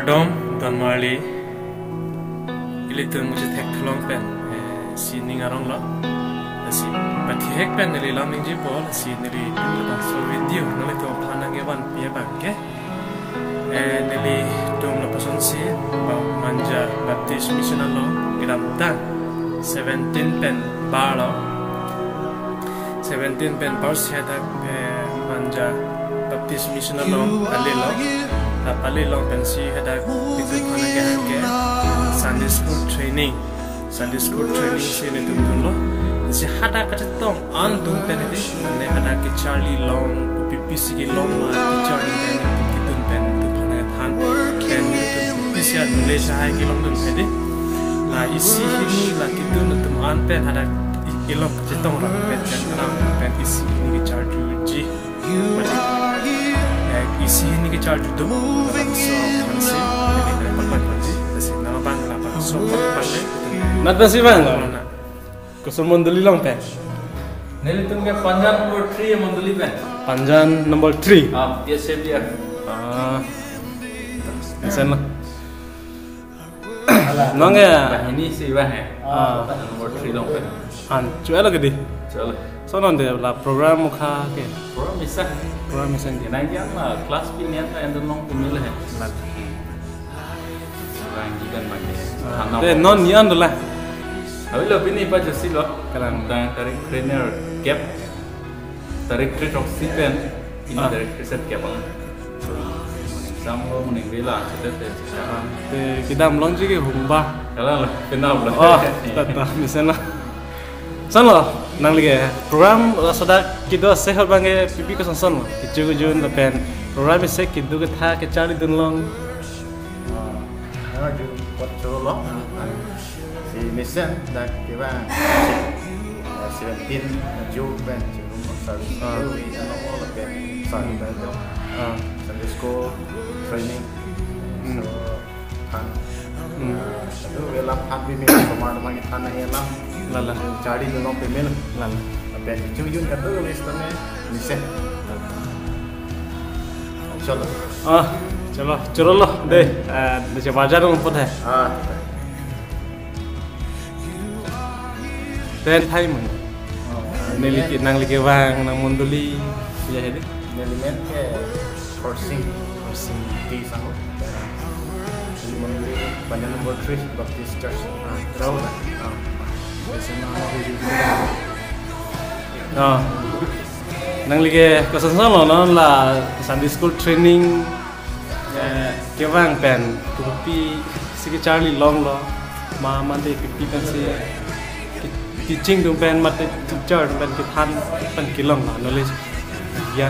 Ardom Don Marley Ilitum मुझे थेक थलोंग पेन सी निंगारोंग लो सी बट हेक पेन नली लामिंग जी बोल सी नली इनला सो वीडियो नली तो फानांगे वन पिया बांगे नली तुम लो पसंद सी मanja Baptist Mission लो इरामता 17 पेन बालो 17 पेन बार से तक manja Baptist Mission लो अली low Napali long pensi ada itu mana ke Sunday school training sini tu dulu si ada kata tong antum penedi ane ada ke Charlie long PPC ke long Charlie pen itu pen tu mana than pen itu PPC Malaysia hai ke long tu penedi la isi ini la kita tu an pen ada ilok kata tong orang pen isi ini ke Charlie ji isi ini ke charge tu, so fancy, ini nampak fancy, tapi nama bang apa, so fancy. Nak nasi bang? Kusum monduli long pen. Neli tu ke Panjan number 3 monduli pen. Panjan number 3. Dia save dia. Sen lah. Nong ya. Ini sih bang. Panjan number 3 long pen. Cuba lagi di. Cuba. So nanti lah program muka ke. Program bisa. Nanti yang kelas pilihan yang long pemilih. Bang jikan bang. Deh non nian dulu lah. Tapi lo ini apa jadi lo? Kerana tarik trainer gap, tarik retroxy pen, ini tarik reset gap bang. Sambil meninggal cerita. Kita melong juga humba. Kalau lo kenal lo. Oh, tetap misalnya. Sana nang lagi program sudah kita sehat banget pipi ko sansan lo kicu jun pen program se kitu ke tha ke Charlie dun long ju pot lo si mission dak kiba 17 ju ben ju service we all of them Sunday school training so kan itu welam happy me command magi thana elam lala Charlie tu nom pemel lala ben jujun kata wis tane mission चलो चलो चलो लो दे नीचे बाजार में पता है ten thay mình neli nang lagi vang nang monduli ya ini neli men ke coursing di sana neli monduli Panjan number 3 Baptist Church tahu lah nang lagi kesensan lo non lah Sunday school training kewang pen tupi si Charlie long lo mama deh pipi kan si teaching tu pen mata teacher pen kita pen kilong lah knowledge ya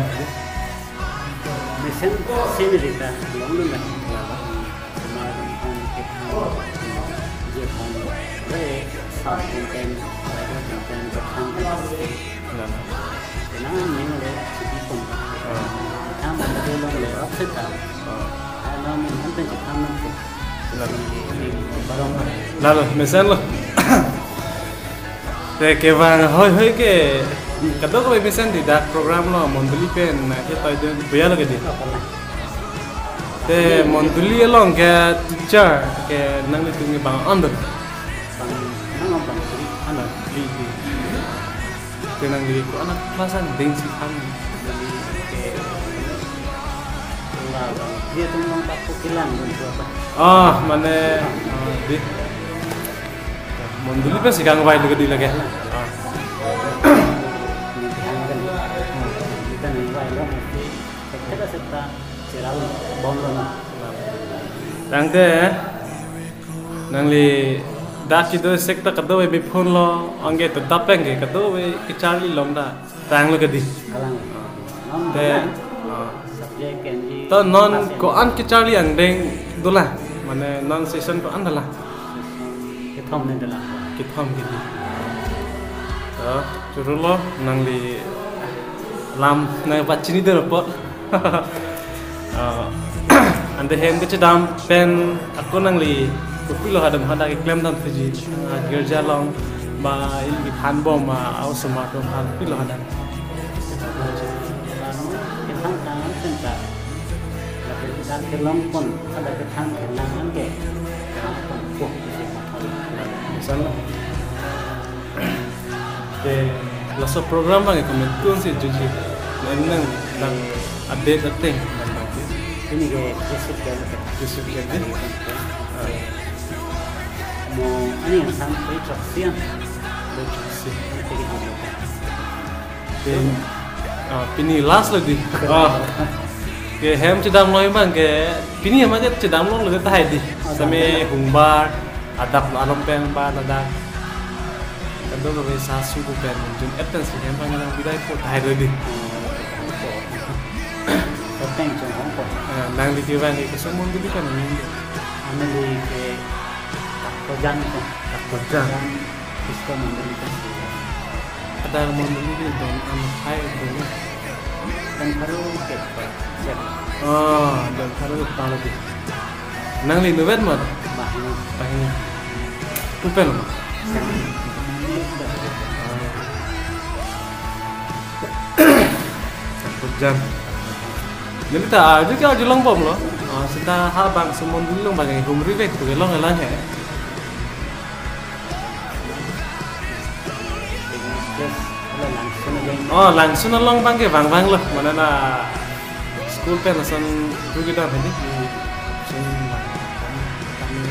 Mesin sini kita long lu lah lalu misalnya ke vang hoi ke kadang kalau misalnya di dak program lo monduli pen kita itu biar lagi di te monduli long ke teacher ke nang itu ni bang under anak di tenang di ko anak kelasan dengsi kan dia tu memang tak pukilan untuk apa mana di monduli pas ikan bayi lagi di lagi kita nih bayi lo kita serta cerau bom tangke nang li dak itu sekta kado we phone lo angge to tapeng ke kado we ke Charlie long da tang lo kedi kalang te subject kan to non ko an ke Charlie ang deng dula mane non session ko an dala kita mau nendelah ke thom kedi to churu lo nang li lam na pachini de report ande hem ke chadam pen aku nang li Kupilo hadam hada ke klaim dan tuji gerja long ba ilgi phan bom ma au sama to phan pilo hadam kita kan tentang dan film pun ada ketan kelangan ke kelan pun pun misalnya laso program bang itu mentuan sih jadi neng nang update thing ini ke prinsip jadi mau ini yang sampai traksian pini last lagi ke hem cedam loy bang ke pini yang macam cedam loy lebih tahan di sampai humbar adap alam pen ban ada kadang lebih sasu tu pen mungkin etens hem bang yang bidai pot tahan lagi Teng jong hong kong nang di kiwan di kesemua tu kan ini ane di ke kojan tu kerja Isko memberikan ada membeli di don hai tu dan baru ke siapa dan kalau kita lagi nang li nuwet mah bahini paling tupen mah jam jadi tak ada kau julang bom loh kita habang semua dulu bang humri vek tu gelong elang he langsung along bang ke bang loh mana na school pen langsung tu kita ni sen kami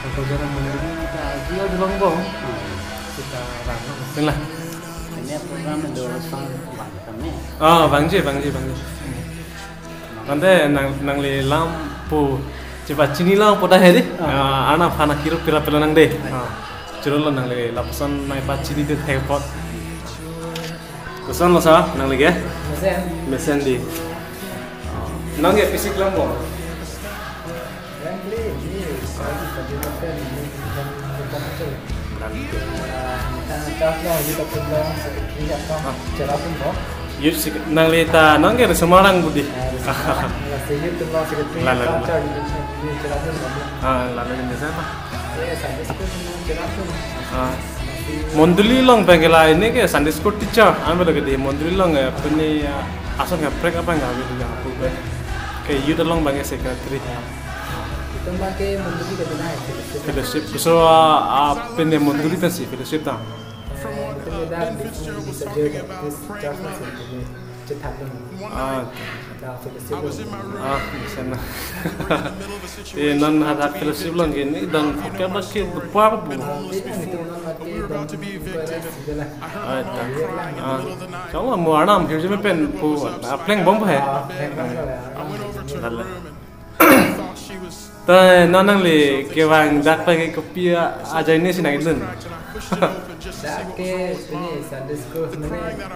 kerja mengenai kita dia julang bom kita bang lah ini program itu sang bang kami bang je nanti nang le lampu cepat cini lampu dah hedi anak anak kira pira nang deh curul nang le lapusan naik pat cini tu tepot kesan lo sah nang le ya mesen di nang ya fisik lampu Yus nang le ta nang ke semarang budi lalu ini siapa? Monduli long bengkela ini ke Sunday school teacher, ambil lagi di Monduli long punya asal ngeprek apa nggak gitu nggak aku be, ke youth long bangke secretary. itu pakai Monduli ke mana? Fellowship, so punya Monduli tu sih fellowship ta. Bisa jadi church masih cetak bisa na. Non ada fellowship long ini dan kita masih berapa bu? Kalau mau anam kerja pen bu, applying bomb he. Tapi nonang le kewang dak pakai kopi aja ini sih nak itu. Dak ke ini Sunday school sebenarnya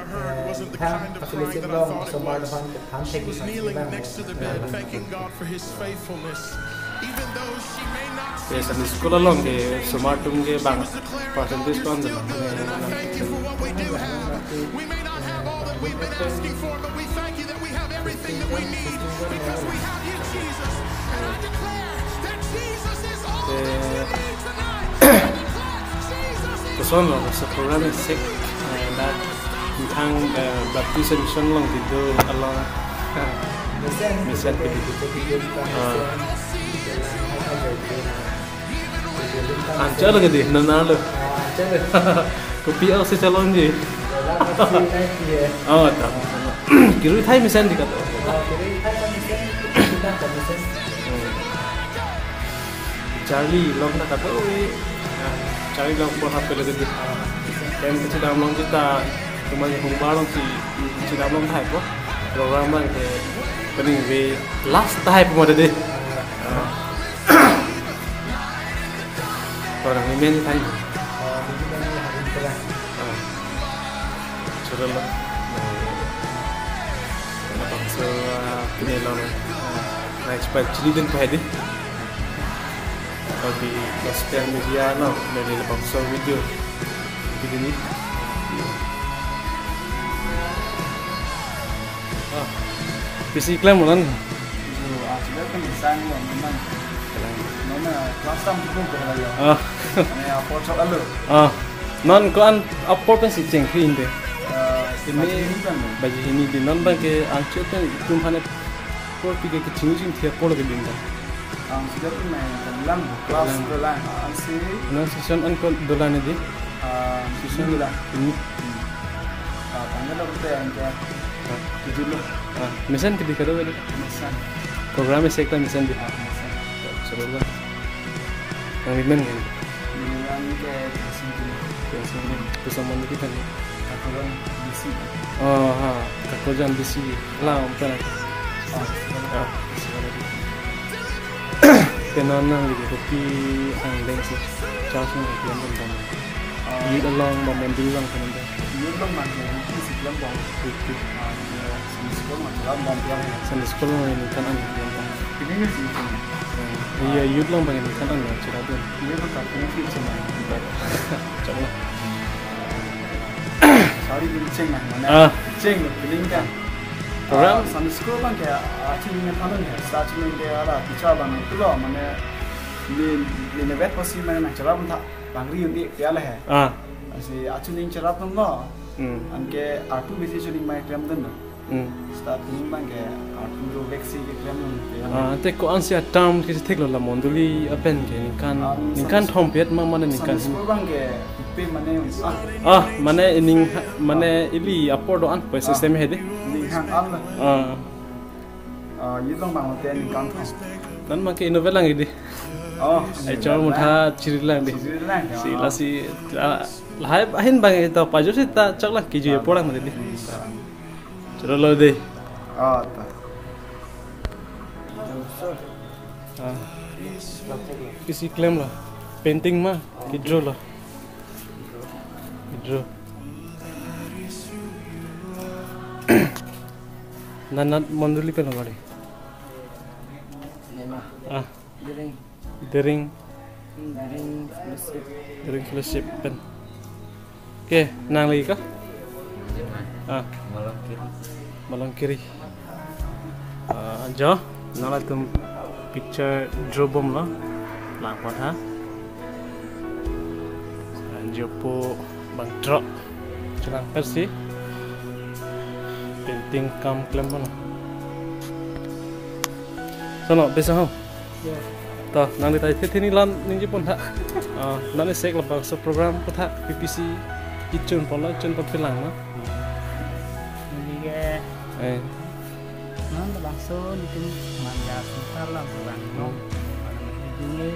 tham facility long semua depan tham teknis ke Sunday school long ke semua tum ke bang percentage kon je. Kesan loh, sekolah ni sek, dah tentang baptisan mission long itu kalau mission ancar lagi deh, nana lo, kopi aku secalon je. Oh tak, kiri Thai mission dikata. Charlie long nak kata, Charlie long buat apa lagi tu? Dan kita dalam long kita cuma yang humbar long si kita dalam long Thai pun program bang ke pening we last Thai pun ada deh. Orang ini Thai. Curang lah. Nampak so punya long. Naik cepat jadi dan pahadi. Di sosial media no dari lepas video begini visi iklan bulan sudah kan desain yang memang mana custom pun kalau ya foto alu non kan upload kan si cengkri ini ini kan baju ini di non bagi angcut kan kumpulan por tiga kecil sih tiap por lagi bintang. Sudah pun main dalam kelas dolan sih. Nah season angkot dolan ini. Season dolan. Ini. Tanggal berapa yang ke? 7 loh. Misalnya ketika itu ada. Misalnya. Programnya sekta misalnya. Seru lah. Yang Ligman kan? Yang kayak sini. Bersama kita nih. Aku kan BC. Aku jangan BC. Lah, bukan. Kenapa lagi kopi angling sih? Charge nih yang penting. Youth along momen bilang kan anda. Youth along macam ni sebelum bang. Sebelum macam bang. Sampai sekolah ini kan anda. Ini ni sih. Iya, youth lang bang ini kan anda cerita tu. Iya betul. Ini sih cuma. Coba. Sorry, ini ceng mana? Ceng, feeling kan. Program sampai sekolah bang kayak akhirnya mana ni? Startnya dia ada bicara bang itu loh mana. Ni web pasti mana nak cerita pun tak. Bangri undi piala है ऐसे आचुनिंग चला तुम लो अनके आटू बेसी चुनिंग my claim दन स्टार्टिंग बंगे आटू जो वैक्सी के क्लेम दन ते को अंसिया टर्म किसी थे लो ला मोंडुली अपन के निकान थॉम पेट mana निकान बंगे पे माने निंग माने इली अपो दो अन पे सिस्टम है दे निंग ये तो मांगते निकान थॉम nan make novel lang ini. Ay cuma mudah ciri lang deh. Si lasi lahai ahin bang itu pajak sih tak cak lah kiju ya pulang nanti. Coba lo deh. Isi klaim lah, painting mah, kidro lah, kidro. Nanat monduli pe lagi. Dering fellowship pen. Oke, nang lagi kah? Malang kiri. Jo, nala tum picture draw bom lo, lapor ha. Jopo bang draw, celang versi. Painting kam klaim mana? Sono, besok ho. Toh, nanti tadi ini lan ninja pun tak. Nanti saya lepas so program pun tak PPC icun pola icun perfilang mah. Ini ke. Nanti langsung itu manja sebentar lah bukan. Ini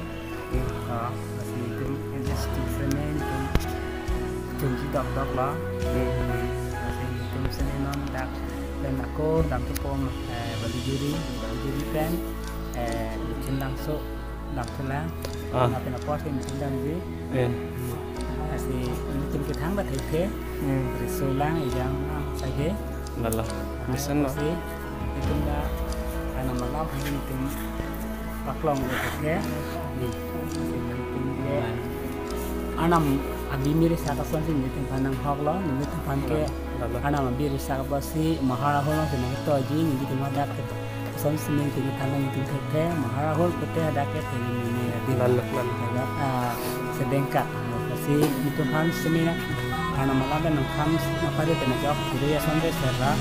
masih itu investigasinya itu tunjuk dok lah. Masih itu misalnya non dak dan aku dalam tepung beli juri pen. Bikin langsung langsung lah. Apa nak buat yang bikin lagi? Masih bikin kita hang batai ke. Risulang yang saja. Lalah, misalnya. Itu dah karena malam hari itu paklong gitu ke. Ni, bikin dia. Anam abi miri saka sonsi bikin panang hoklo, ni bikin panke. Anam abi saka basi mahara hono sini itu aja ni bikin madak ke. Son sini kita tangan itu ke maharahul kita ada ke ini di lalu sedengkat masih itu kan sini karena malam dan kan apa dia kena jawab jadi ya sampai serah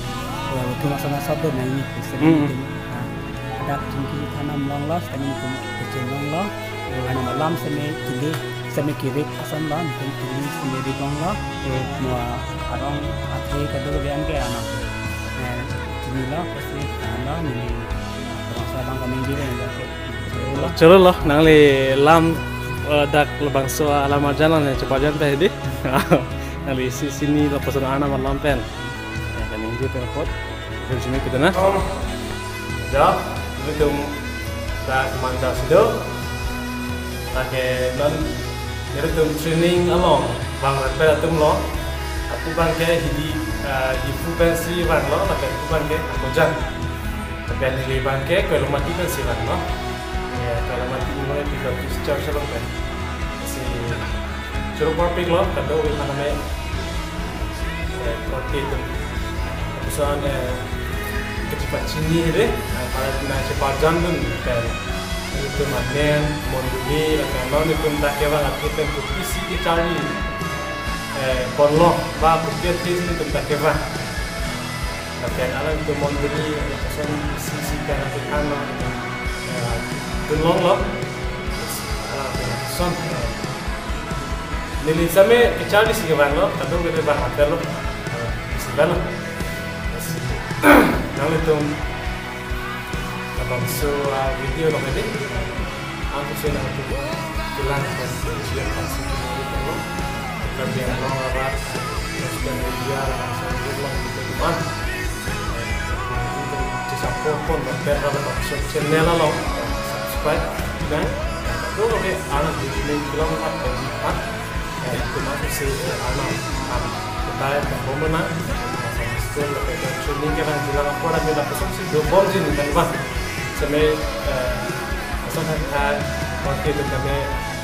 itu masalah satu nah ini sini ada cungki tanam long loss dan itu kecil long loss karena malam sini jadi semi kiri asam long jadi sendiri long loss mau orang akhir kedua yang ke anak jadi lah pasti anak ini Chalo loh, nang le lam dak lebang so alamat jalan ya cepat jalan teh di. Nang le sini lepasan anak malam pen. Kan ini pen pot. Dari sini kita nah. Jawab, itu dak manja sido. Pakai non dari training along, bang repel tum lo. Aku bang ke di frequency bang lo, pakai aku bang ke aku jang. Tapi ada di bangke, kalau mati kan silang, no? Ya, kalau mati mulai 300 jam sebelum kan. Si curug parpik lo, kada uwi mana me, parti itu. Kemudian kecipat sini deh, pada nak cepat jambun kan. Itu manen, monduli, kan non itu tak kira lagi kan kupisi dicari. Konlo, bah kupiat ini itu tak kira. Tapi alam itu Monduli pesan sisi kan aku ano tulong lo. Son. Nili same kecari sih kawan lo, tapi kita bahas lo. Sebelum Kalau itu abang video lo ini, aku sih nak bilang dan siap kasih lo, kerja lo apa, dan media langsung bilang gitu cuman, untuk disapor pun berper kalau channel lo subscribe dan itu lebih anak di sini bilang apa dan itu masih sih anak kita berkomunikasi training kan bilang aku orang bilang pesan sih dua bom sih kan bang sampai asal kan waktu itu kami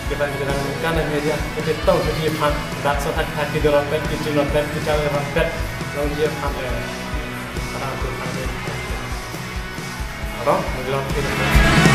kita bilang kan media kita tahu jadi pan tak sahaja hati dalam pet kecil pet kecil dalam pet lalu dia pan orang itu pan orang bilang kita